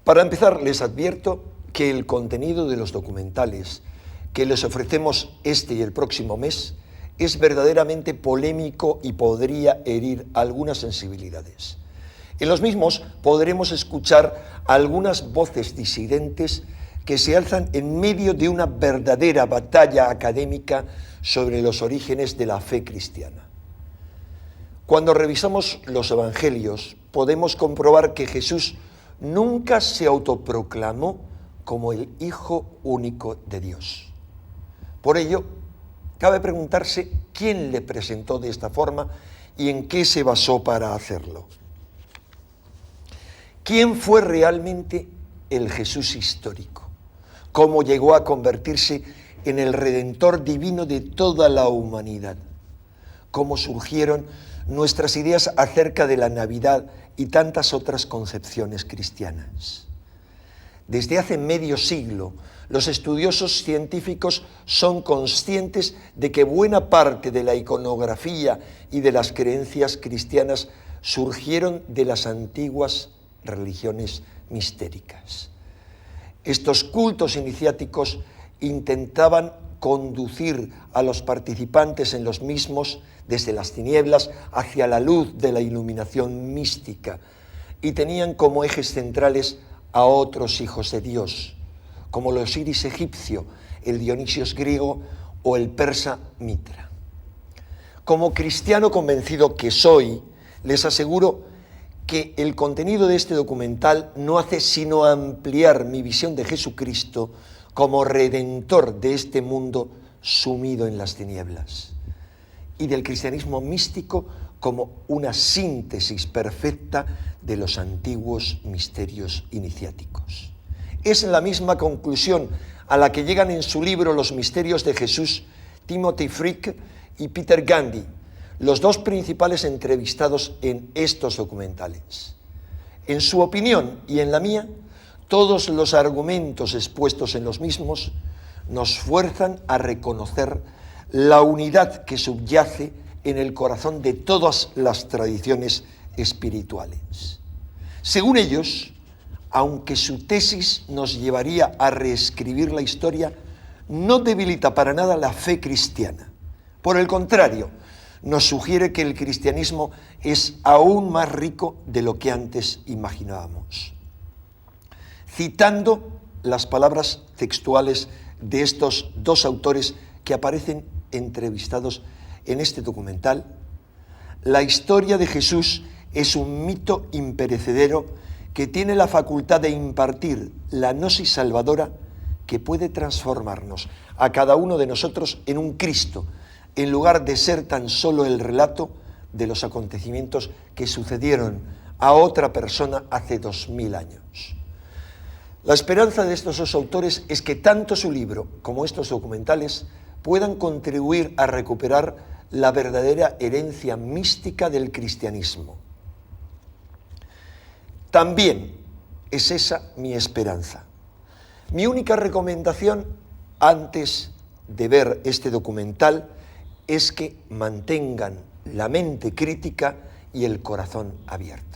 Para empezar, les advierto que el contenido de los documentales que les ofrecemos este y el próximo mes es verdaderamente polémico y podría herir algunas sensibilidades. En los mismos podremos escuchar algunas voces disidentes que se alzan en medio de una verdadera batalla académica sobre los orígenes de la fe cristiana. Cuando revisamos los evangelios, podemos comprobar que Jesús nunca se autoproclamó como el Hijo único de Dios. Por ello, cabe preguntarse quién le presentó de esta forma y en qué se basó para hacerlo. ¿Quién fue realmente el Jesús histórico? ¿Cómo llegó a convertirse en el Redentor divino de toda la humanidad? ¿Cómo surgieron nuestras ideas acerca de la Navidad y tantas otras concepciones cristianas? Desde hace medio siglo, los estudiosos científicos son conscientes de que buena parte de la iconografía y de las creencias cristianas surgieron de las antiguas religiones mistéricas. Estos cultos iniciáticos intentaban conducir a los participantes en los mismos desde las tinieblas hacia la luz de la iluminación mística y tenían como ejes centrales a otros hijos de Dios, como el Osiris egipcio, el Dionisios griego o el persa Mitra. Como cristiano convencido que soy, les aseguro que el contenido de este documental no hace sino ampliar mi visión de Jesucristo como redentor de este mundo sumido en las tinieblas, y del cristianismo místico como una síntesis perfecta de los antiguos misterios iniciáticos. Es la misma conclusión a la que llegan en su libro Los misterios de Jesús Timothy Frick y Peter Gandy, los dos principales entrevistados en estos documentales. En su opinión y en la mía, todos los argumentos expuestos en los mismos nos fuerzan a reconocer la unidad que subyace en el corazón de todas las tradiciones espirituales. Según ellos, aunque su tesis nos llevaría a reescribir la historia, no debilita para nada la fe cristiana. Por el contrario, nos sugiere que el cristianismo es aún más rico de lo que antes imaginábamos. Citando las palabras textuales de estos dos autores que aparecen entrevistados en este documental, la historia de Jesús es un mito imperecedero que tiene la facultad de impartir la gnosis salvadora que puede transformarnos a cada uno de nosotros en un Cristo, en lugar de ser tan solo el relato de los acontecimientos que sucedieron a otra persona hace 2000 años. La esperanza de estos dos autores es que tanto su libro como estos documentales puedan contribuir a recuperar la verdadera herencia mística del cristianismo. También es esa mi esperanza. Mi única recomendación antes de ver este documental es que mantengan la mente crítica y el corazón abierto.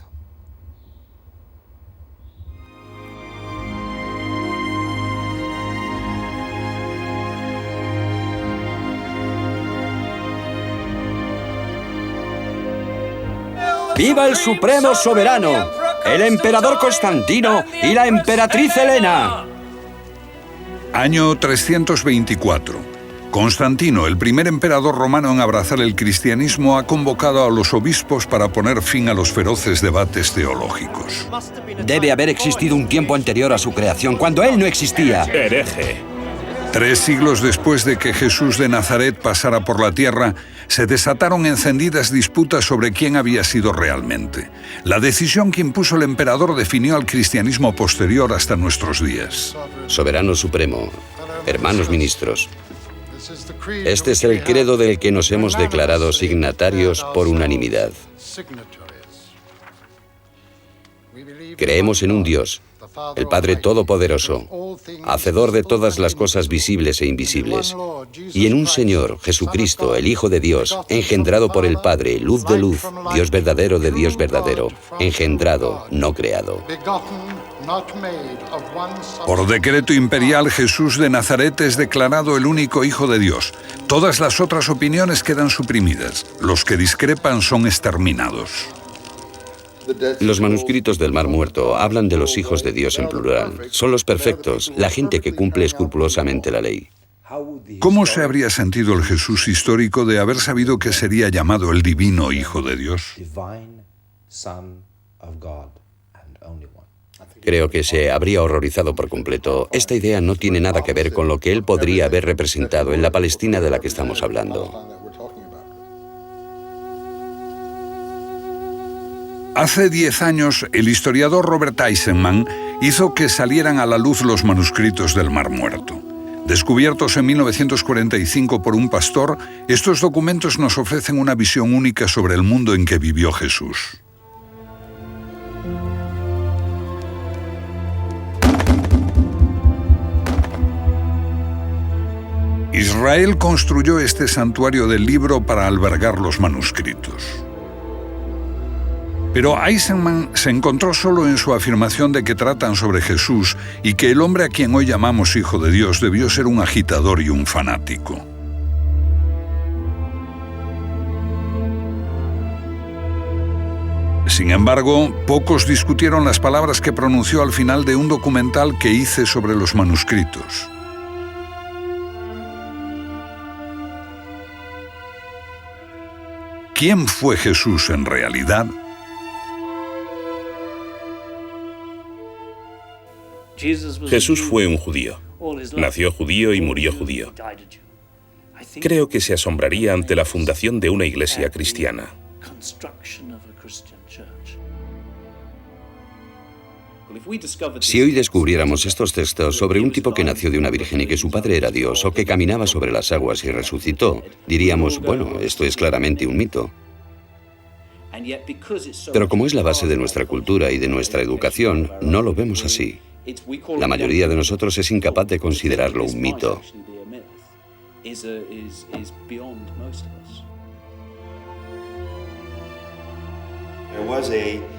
¡Viva el Supremo Soberano, el emperador Constantino y la emperatriz Helena! Año 324. Constantino, el primer emperador romano en abrazar el cristianismo, ha convocado a los obispos para poner fin a los feroces debates teológicos. Debe haber existido un tiempo anterior a su creación, cuando él no existía. Hereje. 3 siglos después de que Jesús de Nazaret pasara por la tierra, se desataron encendidas disputas sobre quién había sido realmente. La decisión que impuso el emperador definió al cristianismo posterior hasta nuestros días. Soberano Supremo, hermanos ministros, este es el credo del que nos hemos declarado signatarios por unanimidad. Creemos en un Dios, el Padre Todopoderoso, hacedor de todas las cosas visibles e invisibles, y en un Señor, Jesucristo, el Hijo de Dios, engendrado por el Padre, luz de luz, Dios verdadero de Dios verdadero, engendrado, no creado. Por decreto imperial, Jesús de Nazaret es declarado el único Hijo de Dios. Todas las otras opiniones quedan suprimidas. Los que discrepan son exterminados. Los manuscritos del Mar Muerto hablan de los hijos de Dios en plural. Son los perfectos, la gente que cumple escrupulosamente la ley. ¿Cómo se habría sentido el Jesús histórico de haber sabido que sería llamado el divino Hijo de Dios? Creo que se habría horrorizado por completo. Esta idea no tiene nada que ver con lo que él podría haber representado en la Palestina de la que estamos hablando. Hace 10 años, el historiador Robert Eisenman hizo que salieran a la luz los manuscritos del Mar Muerto. Descubiertos en 1945 por un pastor, estos documentos nos ofrecen una visión única sobre el mundo en que vivió Jesús. Israel construyó este santuario del libro para albergar los manuscritos. Pero Eisenman se encontró solo en su afirmación de que tratan sobre Jesús y que el hombre a quien hoy llamamos Hijo de Dios debió ser un agitador y un fanático. Sin embargo, pocos discutieron las palabras que pronunció al final de un documental que hice sobre los manuscritos. ¿Quién fue Jesús en realidad? Jesús fue un judío. Nació judío y murió judío. Creo que se asombraría ante la fundación de una iglesia cristiana. Si hoy descubriéramos estos textos sobre un tipo que nació de una virgen y que su padre era Dios, o que caminaba sobre las aguas y resucitó, diríamos, bueno, esto es claramente un mito. Pero como es la base de nuestra cultura y de nuestra educación, no lo vemos así. La mayoría de nosotros es incapaz de considerarlo un mito.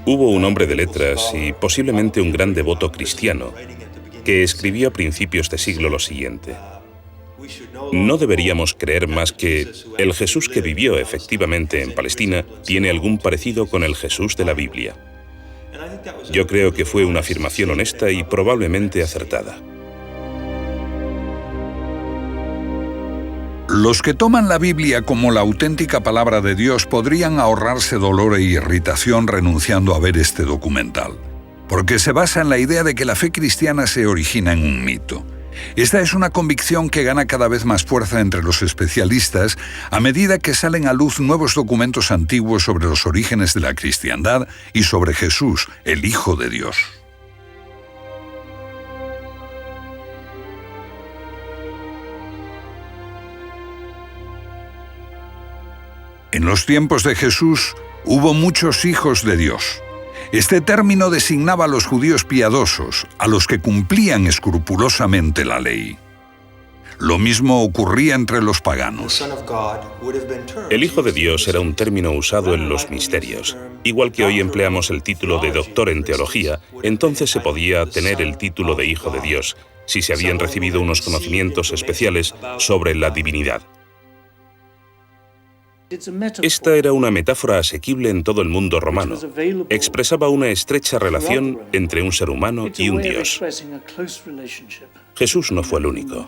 Hubo un hombre de letras y posiblemente un gran devoto cristiano que escribió a principios de siglo lo siguiente: no deberíamos creer más que el Jesús que vivió efectivamente en Palestina tiene algún parecido con el Jesús de la Biblia. Yo creo que fue una afirmación honesta y probablemente acertada. Los que toman la Biblia como la auténtica palabra de Dios podrían ahorrarse dolor e irritación renunciando a ver este documental, porque se basa en la idea de que la fe cristiana se origina en un mito. Esta es una convicción que gana cada vez más fuerza entre los especialistas a medida que salen a luz nuevos documentos antiguos sobre los orígenes de la cristiandad y sobre Jesús, el Hijo de Dios. En los tiempos de Jesús hubo muchos hijos de Dios. Este término designaba a los judíos piadosos, a los que cumplían escrupulosamente la ley. Lo mismo ocurría entre los paganos. El Hijo de Dios era un término usado en los misterios. Igual que hoy empleamos el título de doctor en teología, entonces se podía tener el título de Hijo de Dios, si se habían recibido unos conocimientos especiales sobre la divinidad. Esta era una metáfora asequible en todo el mundo romano. Expresaba una estrecha relación entre un ser humano y un Dios. Jesús no fue el único.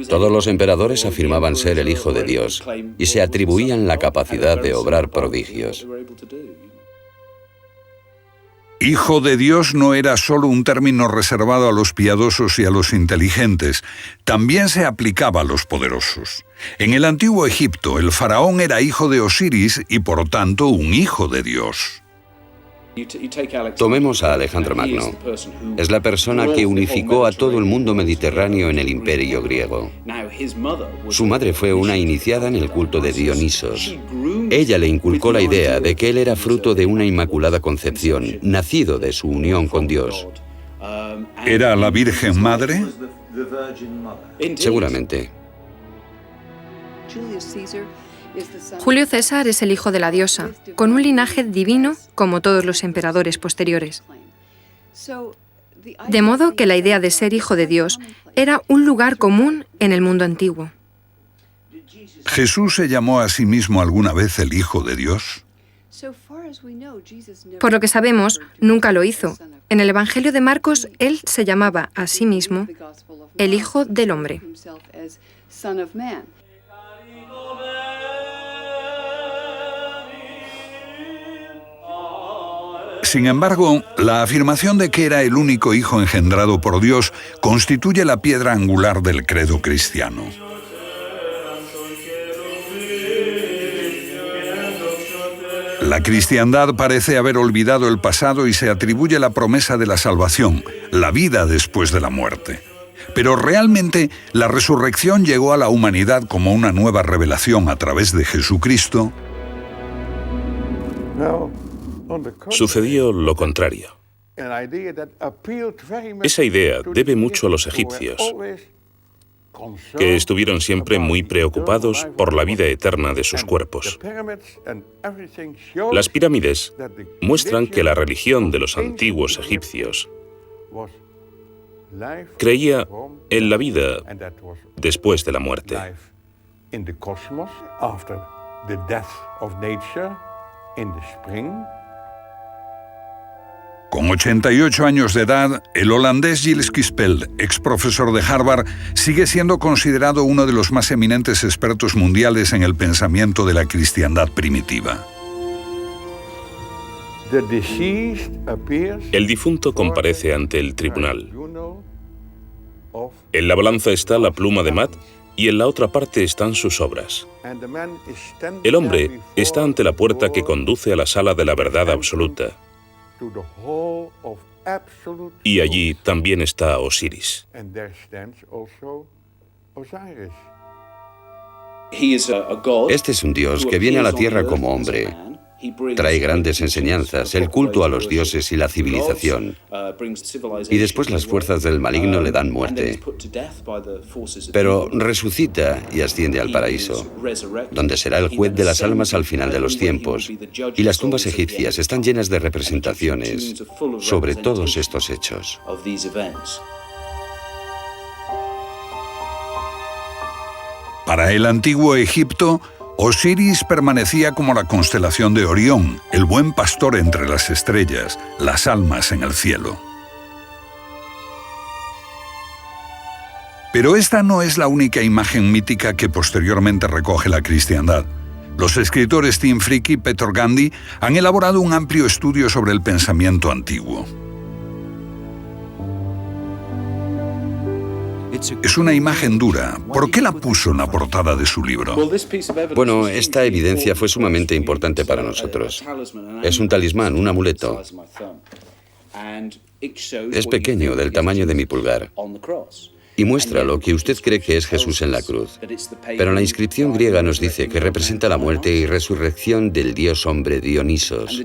Todos los emperadores afirmaban ser el Hijo de Dios y se atribuían la capacidad de obrar prodigios. Hijo de Dios no era solo un término reservado a los piadosos y a los inteligentes, también se aplicaba a los poderosos. En el antiguo Egipto, el faraón era hijo de Osiris y por tanto un hijo de Dios. Tomemos a Alejandro Magno. Es la persona que unificó a todo el mundo mediterráneo en el Imperio griego. Su madre fue una iniciada en el culto de Dionisos. Ella le inculcó la idea de que él era fruto de una inmaculada concepción, nacido de su unión con Dios. ¿Era la Virgen Madre? Seguramente. Julio César es el hijo de la diosa, con un linaje divino como todos los emperadores posteriores. De modo que la idea de ser hijo de Dios era un lugar común en el mundo antiguo. ¿Jesús se llamó a sí mismo alguna vez el Hijo de Dios? Por lo que sabemos, nunca lo hizo. En el Evangelio de Marcos, él se llamaba a sí mismo el Hijo del Hombre. Sin embargo, la afirmación de que era el único hijo engendrado por Dios constituye la piedra angular del credo cristiano. La cristiandad parece haber olvidado el pasado y se atribuye la promesa de la salvación, la vida después de la muerte. Pero realmente la resurrección llegó a la humanidad como una nueva revelación a través de Jesucristo. Sucedió lo contrario. Esa idea debe mucho a los egipcios, que estuvieron siempre muy preocupados por la vida eterna de sus cuerpos. Las pirámides muestran que la religión de los antiguos egipcios creía en la vida después de la muerte. Con 88 años de edad, el holandés Gilles Quispel, ex profesor de Harvard, sigue siendo considerado uno de los más eminentes expertos mundiales en el pensamiento de la cristiandad primitiva. El difunto comparece ante el tribunal. En la balanza está la pluma de Matt y en la otra parte están sus obras. El hombre está ante la puerta que conduce a la sala de la verdad absoluta. Y allí también está Osiris. Este es un Dios que viene a la tierra como hombre. Trae grandes enseñanzas, el culto a los dioses y la civilización. Y después las fuerzas del maligno le dan muerte. Pero resucita y asciende al paraíso, donde será el juez de las almas al final de los tiempos. Y las tumbas egipcias están llenas de representaciones sobre todos estos hechos. Para el antiguo Egipto, Osiris permanecía como la constelación de Orión, el buen pastor entre las estrellas, las almas en el cielo. Pero esta no es la única imagen mítica que posteriormente recoge la cristiandad. Los escritores Tim Fricke y Peter Gandhi han elaborado un amplio estudio sobre el pensamiento antiguo. Es una imagen dura. ¿Por qué la puso en la portada de su libro? Bueno, esta evidencia fue sumamente importante para nosotros. Es un talismán, un amuleto. Es pequeño, del tamaño de mi pulgar. Y muestra lo que usted cree que es Jesús en la cruz. Pero la inscripción griega nos dice que representa la muerte y resurrección del dios hombre Dionisos.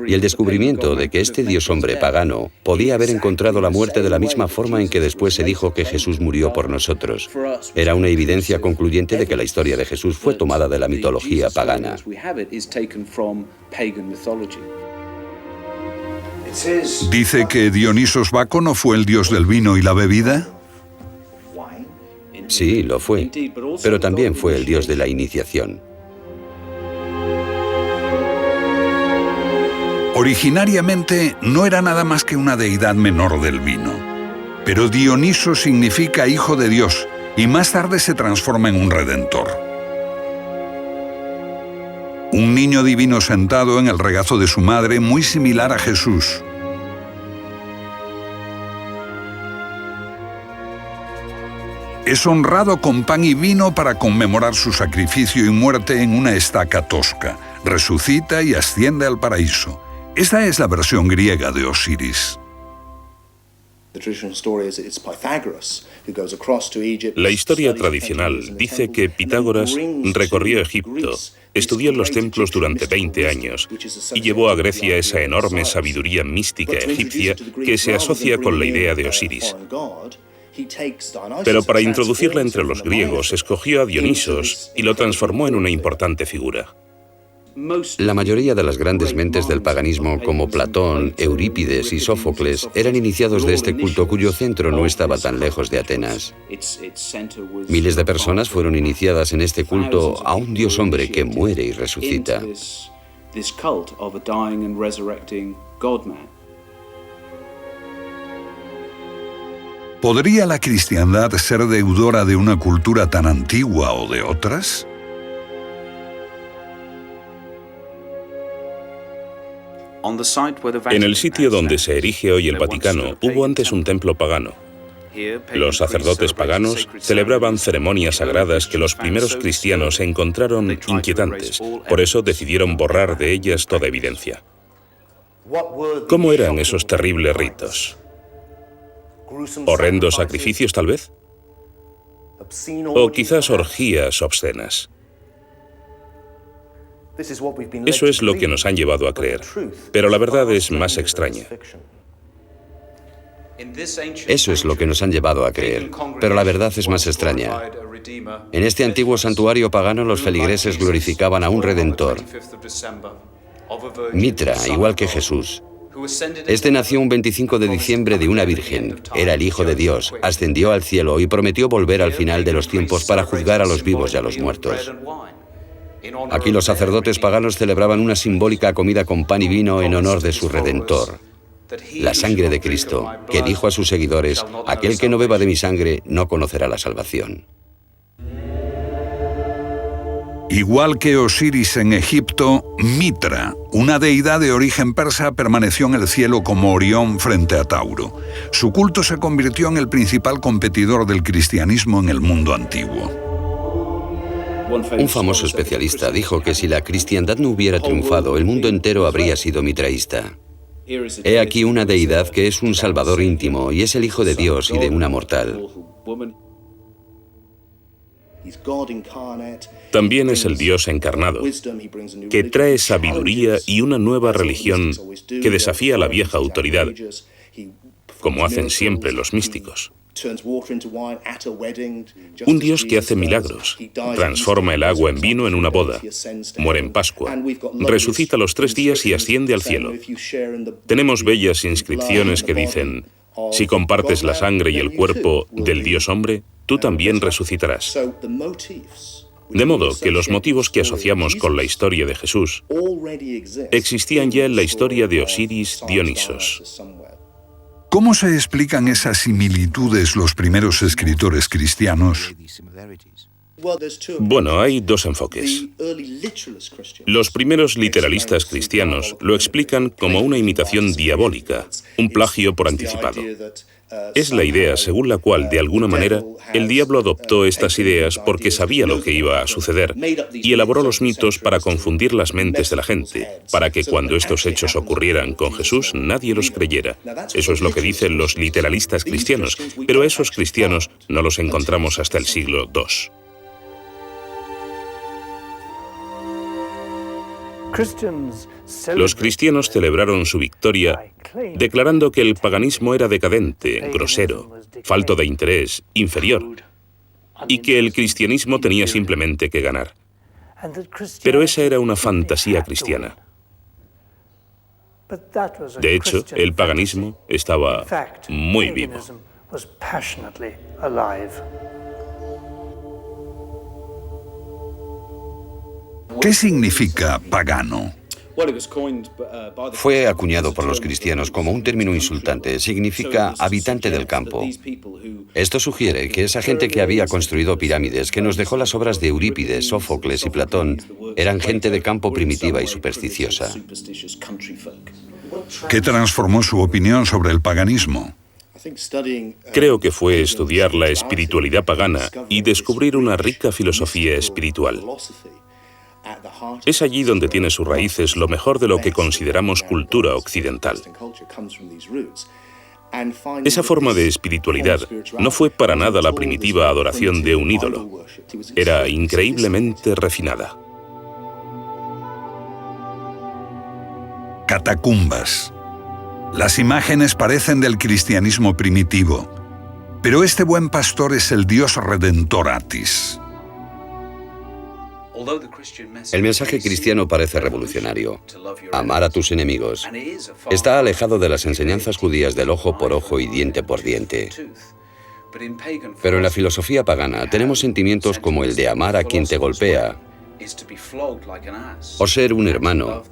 Y el descubrimiento de que este dios hombre pagano podía haber encontrado la muerte de la misma forma en que después se dijo que Jesús murió por nosotros. Era una evidencia concluyente de que la historia de Jesús fue tomada de la mitología pagana. ¿Dice que Dionisos Bácono fue el dios del vino y la bebida? Sí, lo fue, pero también fue el dios de la iniciación. Originariamente no era nada más que una deidad menor del vino. Pero Dioniso significa hijo de Dios y más tarde se transforma en un redentor. Un niño divino sentado en el regazo de su madre, muy similar a Jesús. Es honrado con pan y vino para conmemorar su sacrificio y muerte en una estaca tosca. Resucita y asciende al paraíso. Esta es la versión griega de Osiris. La historia tradicional dice que Pitágoras recorrió Egipto, estudió en los templos durante 20 años y llevó a Grecia esa enorme sabiduría mística egipcia que se asocia con la idea de Osiris. Pero para introducirla entre los griegos, escogió a Dionisos y lo transformó en una importante figura. La mayoría de las grandes mentes del paganismo, como Platón, Eurípides y Sófocles, eran iniciados de este culto cuyo centro no estaba tan lejos de Atenas. Miles de personas fueron iniciadas en este culto a un dios hombre que muere y resucita. ¿Podría la cristiandad ser deudora de una cultura tan antigua o de otras? En el sitio donde se erige hoy el Vaticano, hubo antes un templo pagano. Los sacerdotes paganos celebraban ceremonias sagradas que los primeros cristianos encontraron inquietantes, por eso decidieron borrar de ellas toda evidencia. ¿Cómo eran esos terribles ritos? ¿Horrendos sacrificios, tal vez? ¿O quizás orgías obscenas? Eso es lo que nos han llevado a creer, pero la verdad es más extraña. Eso es lo que nos han llevado a creer, pero la verdad es más extraña. En este antiguo santuario pagano los feligreses glorificaban a un Redentor, Mitra, igual que Jesús. Este nació un 25 de diciembre de una virgen, era el Hijo de Dios, ascendió al cielo y prometió volver al final de los tiempos para juzgar a los vivos y a los muertos. Aquí los sacerdotes paganos celebraban una simbólica comida con pan y vino en honor de su Redentor, la sangre de Cristo, que dijo a sus seguidores: aquel que no beba de mi sangre no conocerá la salvación. Igual que Osiris en Egipto, Mitra, una deidad de origen persa, permaneció en el cielo como Orión frente a Tauro. Su culto se convirtió en el principal competidor del cristianismo en el mundo antiguo. Un famoso especialista dijo que si la cristiandad no hubiera triunfado, el mundo entero habría sido mitraísta. He aquí una deidad que es un salvador íntimo y es el Hijo de Dios y de una mortal. También es el Dios encarnado, que trae sabiduría y una nueva religión que desafía la vieja autoridad, como hacen siempre los místicos. Un Dios que hace milagros, transforma el agua en vino en una boda, muere en Pascua, resucita a los 3 días y asciende al cielo. Tenemos bellas inscripciones que dicen: si compartes la sangre y el cuerpo del Dios hombre, tú también resucitarás. De modo que los motivos que asociamos con la historia de Jesús existían ya en la historia de Osiris Dionisos. ¿Cómo se explican esas similitudes los primeros escritores cristianos? Bueno, hay 2 enfoques. Los primeros literalistas cristianos lo explican como una imitación diabólica, un plagio por anticipado. Es la idea según la cual, de alguna manera, el diablo adoptó estas ideas porque sabía lo que iba a suceder y elaboró los mitos para confundir las mentes de la gente, para que cuando estos hechos ocurrieran con Jesús nadie los creyera. Eso es lo que dicen los literalistas cristianos, pero esos cristianos no los encontramos hasta el siglo II. Los cristianos celebraron su victoria declarando que el paganismo era decadente, grosero, falto de interés, inferior, y que el cristianismo tenía simplemente que ganar. Pero esa era una fantasía cristiana. De hecho, el paganismo estaba muy vivo. ¿Qué significa pagano? Fue acuñado por los cristianos como un término insultante. Significa habitante del campo. Esto sugiere que esa gente que había construido pirámides, que nos dejó las obras de Eurípides, Sófocles y Platón, eran gente de campo primitiva y supersticiosa. ¿Qué transformó su opinión sobre el paganismo? Creo que fue estudiar la espiritualidad pagana y descubrir una rica filosofía espiritual. Es allí donde tiene sus raíces lo mejor de lo que consideramos cultura occidental. Esa forma de espiritualidad no fue para nada la primitiva adoración de un ídolo. Era increíblemente refinada. Catacumbas. Las imágenes parecen del cristianismo primitivo, pero este buen pastor es el Dios redentor Atis. El mensaje cristiano parece revolucionario. Amar a tus enemigos. Está alejado de las enseñanzas judías del ojo por ojo y diente por diente. Pero en la filosofía pagana tenemos sentimientos como el de amar a quien te golpea, o ser un hermano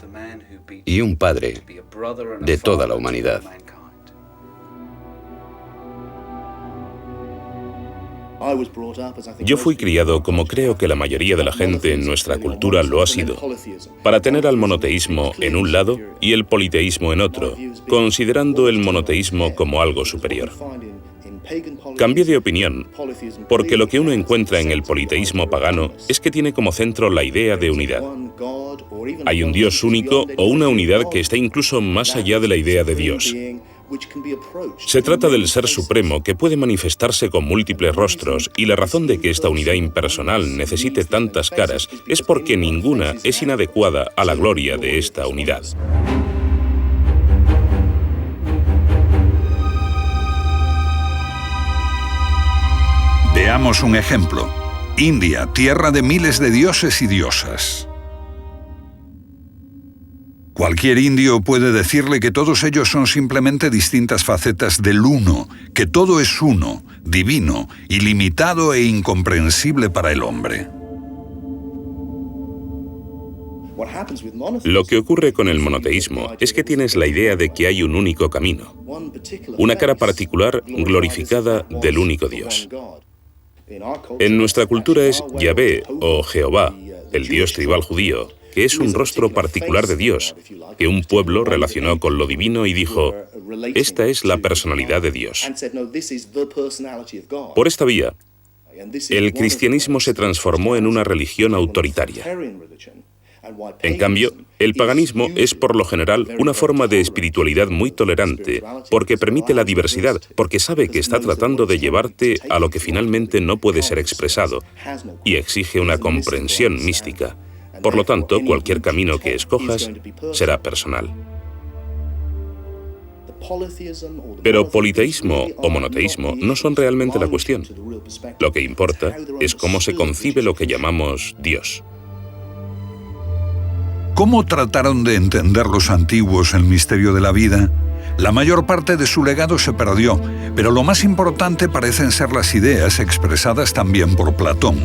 y un padre de toda la humanidad. Yo fui criado, como creo que la mayoría de la gente en nuestra cultura lo ha sido, para tener al monoteísmo en un lado y el politeísmo en otro, considerando el monoteísmo como algo superior. Cambié de opinión, porque lo que uno encuentra en el politeísmo pagano es que tiene como centro la idea de unidad. Hay un Dios único o una unidad que está incluso más allá de la idea de Dios. Se trata del Ser Supremo que puede manifestarse con múltiples rostros, y la razón de que esta unidad impersonal necesite tantas caras es porque ninguna es inadecuada a la gloria de esta unidad. Veamos un ejemplo. India, tierra de miles de dioses y diosas. Cualquier indio puede decirle que todos ellos son simplemente distintas facetas del uno, que todo es uno, divino, ilimitado e incomprensible para el hombre. Lo que ocurre con el monoteísmo es que tienes la idea de que hay un único camino, una cara particular glorificada del único Dios. En nuestra cultura es Yahvé o Jehová, el Dios tribal judío, que es un rostro particular de Dios, que un pueblo relacionó con lo divino y dijo, esta es la personalidad de Dios. Por esta vía, el cristianismo se transformó en una religión autoritaria. En cambio, el paganismo es por lo general una forma de espiritualidad muy tolerante, porque permite la diversidad, porque sabe que está tratando de llevarte a lo que finalmente no puede ser expresado, y exige una comprensión mística. Por lo tanto, cualquier camino que escojas será personal. Pero politeísmo o monoteísmo no son realmente la cuestión. Lo que importa es cómo se concibe lo que llamamos Dios. ¿Cómo trataron de entender los antiguos el misterio de la vida? La mayor parte de su legado se perdió, pero lo más importante parecen ser las ideas expresadas también por Platón.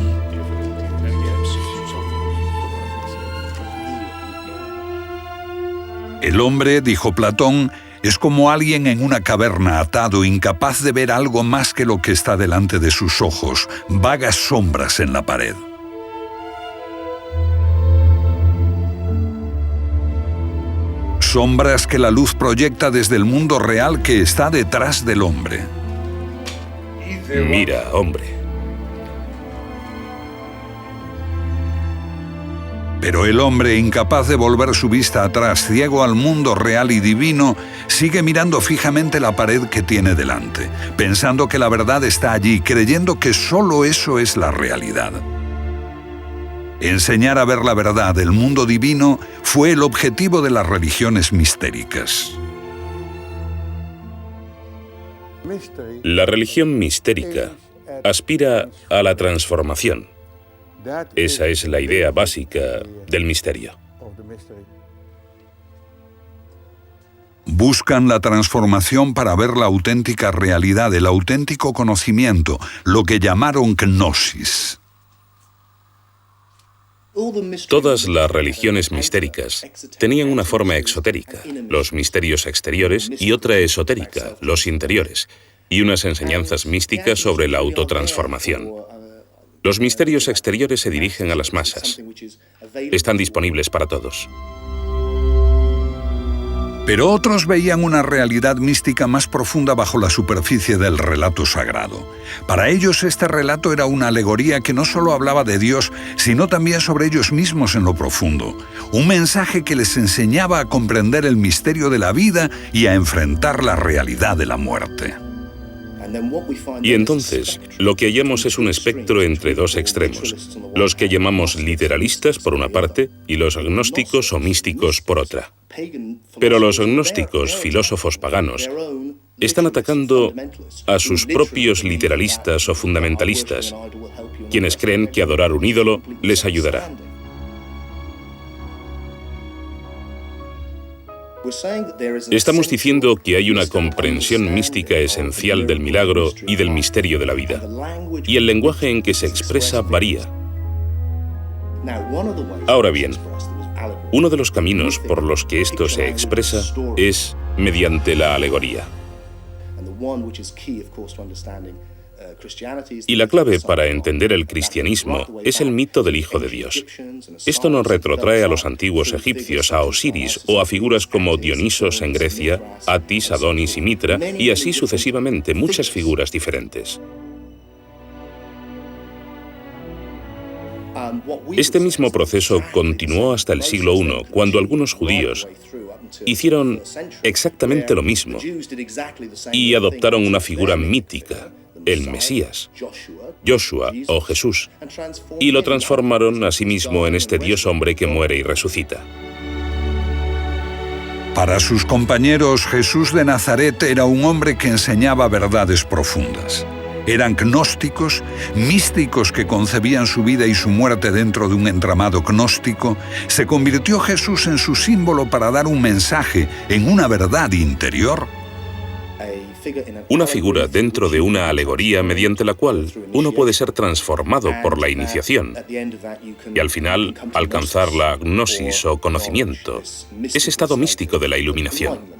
El hombre, dijo Platón, es como alguien en una caverna atado, incapaz de ver algo más que lo que está delante de sus ojos, vagas sombras en la pared. Sombras que la luz proyecta desde el mundo real que está detrás del hombre. Mira, hombre. Pero el hombre, incapaz de volver su vista atrás, ciego al mundo real y divino, sigue mirando fijamente la pared que tiene delante, pensando que la verdad está allí, creyendo que solo eso es la realidad. Enseñar a ver la verdad del mundo divino fue el objetivo de las religiones mistéricas. La religión mistérica aspira a la transformación. Esa es la idea básica del misterio. Buscan la transformación para ver la auténtica realidad, el auténtico conocimiento, lo que llamaron gnosis. Todas las religiones mistéricas tenían una forma exotérica, los misterios exteriores, y otra esotérica, los interiores, y unas enseñanzas místicas sobre la autotransformación. Los misterios exteriores se dirigen a las masas. Están disponibles para todos. Pero otros veían una realidad mística más profunda bajo la superficie del relato sagrado. Para ellos este relato era una alegoría que no solo hablaba de Dios, sino también sobre ellos mismos en lo profundo. Un mensaje que les enseñaba a comprender el misterio de la vida y a enfrentar la realidad de la muerte. Y entonces, lo que hallamos es un espectro entre dos extremos, los que llamamos literalistas por una parte y los gnósticos o místicos por otra. Pero los gnósticos, filósofos paganos, están atacando a sus propios literalistas o fundamentalistas, quienes creen que adorar un ídolo les ayudará. Estamos diciendo que hay una comprensión mística esencial del milagro y del misterio de la vida, y el lenguaje en que se expresa varía. Ahora bien, uno de los caminos por los que esto se expresa es mediante la alegoría. Y la clave para entender el cristianismo es el mito del Hijo de Dios. Esto nos retrotrae a los antiguos egipcios, a Osiris o a figuras como Dionisos en Grecia, Atis, Adonis y Mitra, y así sucesivamente, muchas figuras diferentes. Este mismo proceso continuó hasta el siglo I, cuando algunos judíos hicieron exactamente lo mismo y adoptaron una figura mítica, el Mesías, Joshua o Jesús, y lo transformaron a sí mismo en este Dios hombre que muere y resucita. Para sus compañeros, Jesús de Nazaret era un hombre que enseñaba verdades profundas. Eran gnósticos, místicos que concebían su vida y su muerte dentro de un entramado gnóstico. Se convirtió Jesús en su símbolo para dar un mensaje en una verdad interior. Una figura dentro de una alegoría mediante la cual uno puede ser transformado por la iniciación y al final alcanzar la gnosis o conocimiento, ese estado místico de la iluminación.